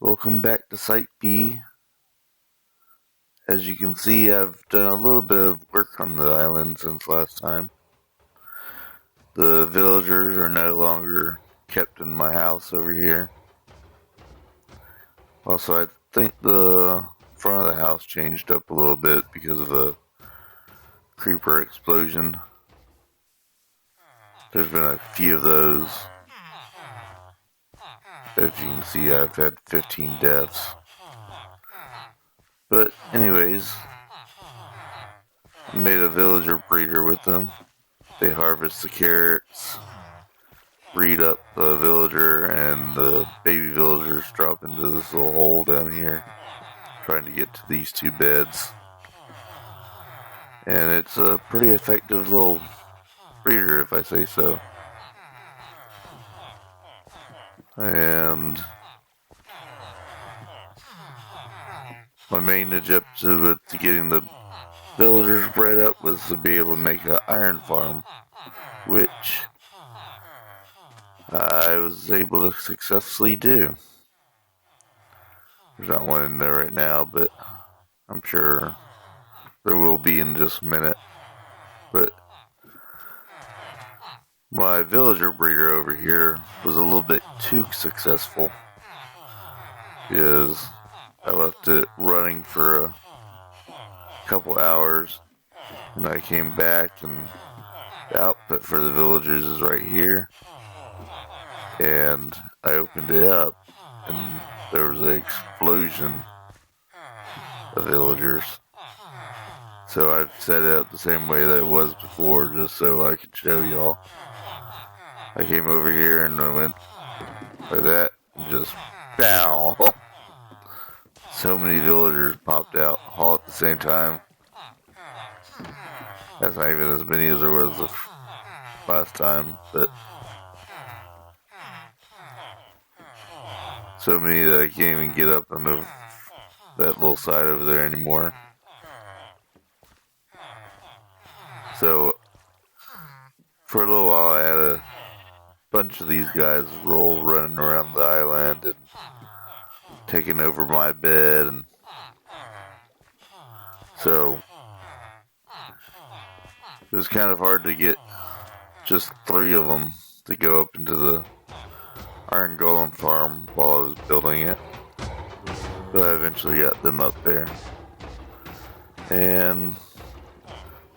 Welcome back to Site B. As you can see, I've done a little bit of work on the island since last time. The villagers are no longer kept in my house over here. Also, I think the front of the house changed up a little bit because of a creeper explosion. There's been a few of those. As you can see, I've had 15 deaths. But anyways, I made a villager breeder with them. They harvest the carrots, breed up the villager, and the baby villagers drop into this little hole down here, trying to get to these two beds. And it's a pretty effective little breeder, if I say so. And my main objective with getting the villagers bred up was to be able to make an iron farm, which I was able to successfully do. There's not one in there right now, but I'm sure there will be in just a minute. But my villager breeder over here was a little bit too successful because I left it running for a couple hours and I came back and the output for the villagers is right here, and I opened it up and there was an explosion of villagers. So I've set it up the same way that it was before just so I could show y'all. I came over here and I went like that and just bow. So many villagers popped out all at the same time. That's not even as many as there was the last time, but so many that I can't even get up on that little side over there anymore. So for a little while I had a bunch of these guys running around the island and taking over my bed, and so it was kind of hard to get just 3 of them to go up into the iron golem farm while I was building it, but I eventually got them up there. And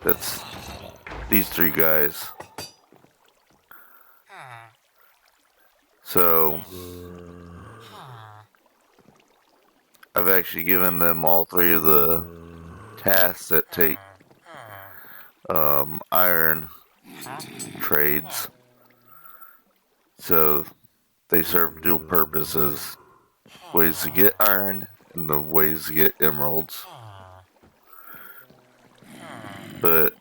that's these 3 guys. So I've actually given them all 3 of the tasks that take iron trades, so they serve dual purposes: ways to get iron and the ways to get emeralds. But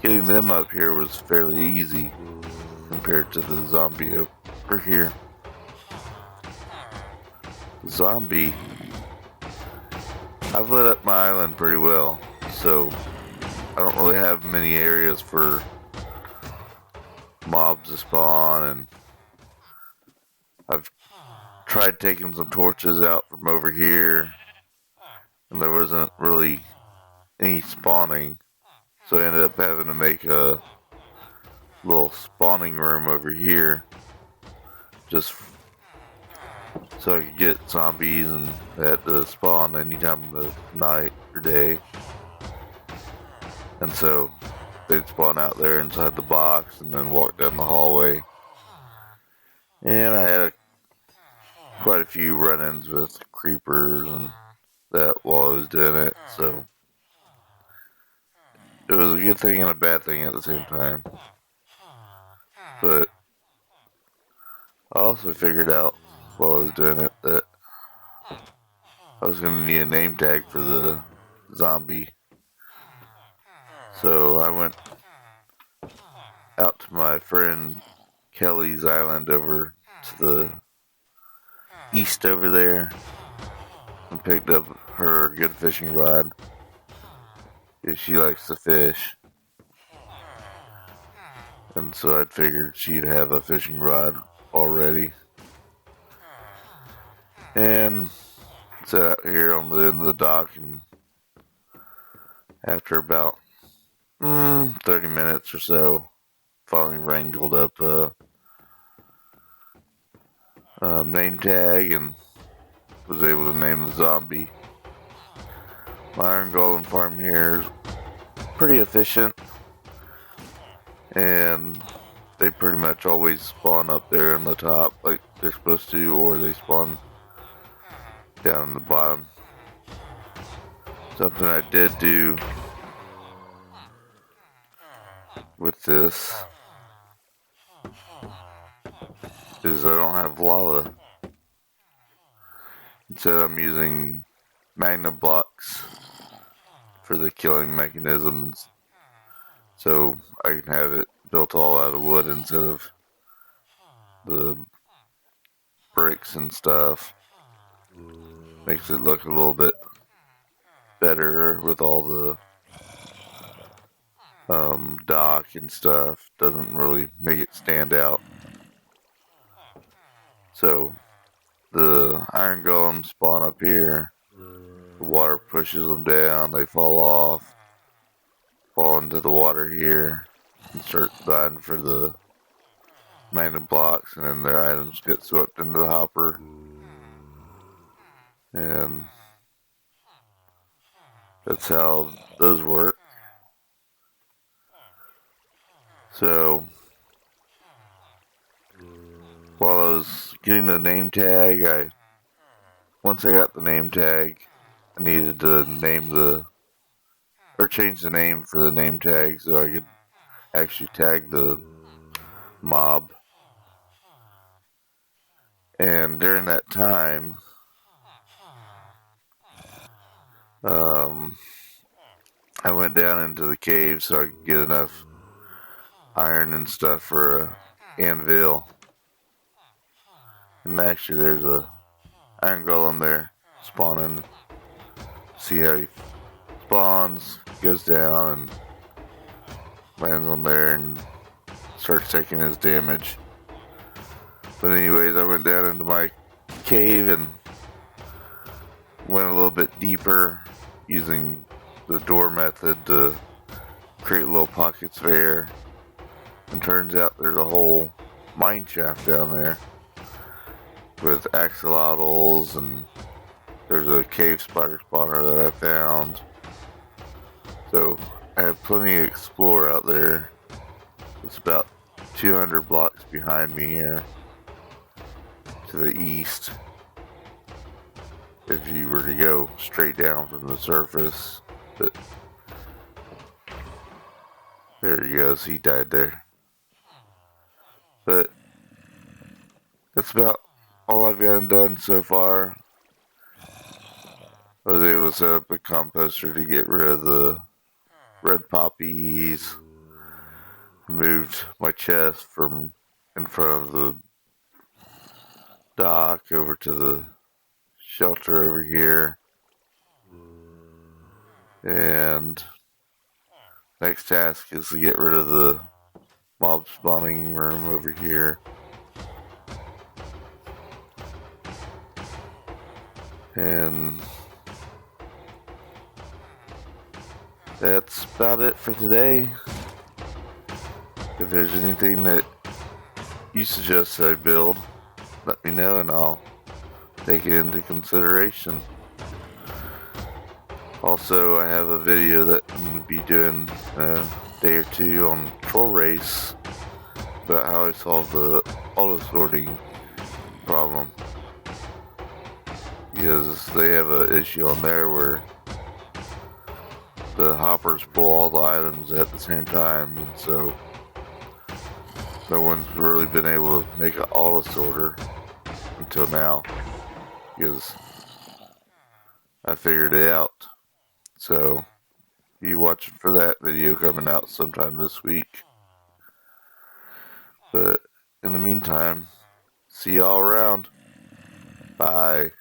getting them up here was fairly easy compared to the zombie over here. Zombie, I've lit up my island pretty well, so I don't really have many areas for mobs to spawn, and I've tried taking some torches out from over here and there wasn't really any spawning, so I ended up having to make a little spawning room over here just so I could get zombies and that to spawn anytime of the night or day. And so they'd spawn out there inside the box and then walk down the hallway. And I had quite a few run-ins with creepers and that while I was doing it, so it was a good thing and a bad thing at the same time. But I also figured out while I was doing it that I was going to need a name tag for the zombie. So I went out to my friend Kelly's island over to the east over there and picked up her good fishing rod because she likes to fish. And so I figured she'd have a fishing rod already. and sat out here on the end of the dock, and after about 30 minutes or so, finally wrangled up a name tag and was able to name the zombie. My iron golem farm here is pretty efficient, and they pretty much always spawn up there on the top like they're supposed to, or they spawn down in the bottom. Something I did do with this is I don't have lava. Instead, I'm using magna blocks for the killing mechanisms, so I can have it built all out of wood instead of the bricks and stuff. Makes it look a little bit better with all the dock and stuff. Doesn't really make it stand out. So the iron golems spawn up here. The water pushes them down. They fall off, fall into the water here, and start dying for the magna blocks, and then their items get swept into the hopper. And that's how those work. So while I was getting the name tag, once I got the name tag, I needed to change the name for the name tag so I could actually tag the mob. And during that time, I went down into the cave so I could get enough iron and stuff for a anvil. And actually, there's a iron golem there spawning. See how he spawns, goes down, and lands on there and starts taking his damage. But anyways, I went down into my cave and went a little bit deeper using the door method to create little pockets of air. And turns out there's a whole mine shaft down there with axolotls, and there's a cave spider spawner that I found. So I have plenty to explore out there. It's about 200 blocks behind me here to the east. If you were to go straight down from the surface. But there he goes, he died there. But that's about all I've gotten done so far. I was able to set up a composter to get rid of the red poppies. Moved my chest from in front of the dock over to the shelter over here. And next task is to get rid of the mob spawning room over here. And that's about it for today. If there's anything that you suggest I build, let me know and I'll take it into consideration. Also, I have a video that I'm going to be doing a day or two on Troll Race about how I solved the auto sorting problem. Because they have an issue on there where the hoppers pull all the items at the same time, and so no one's really been able to make an auto sorter until now, because I figured it out. So be watching for that video coming out sometime this week. But in the meantime, see y'all around. Bye.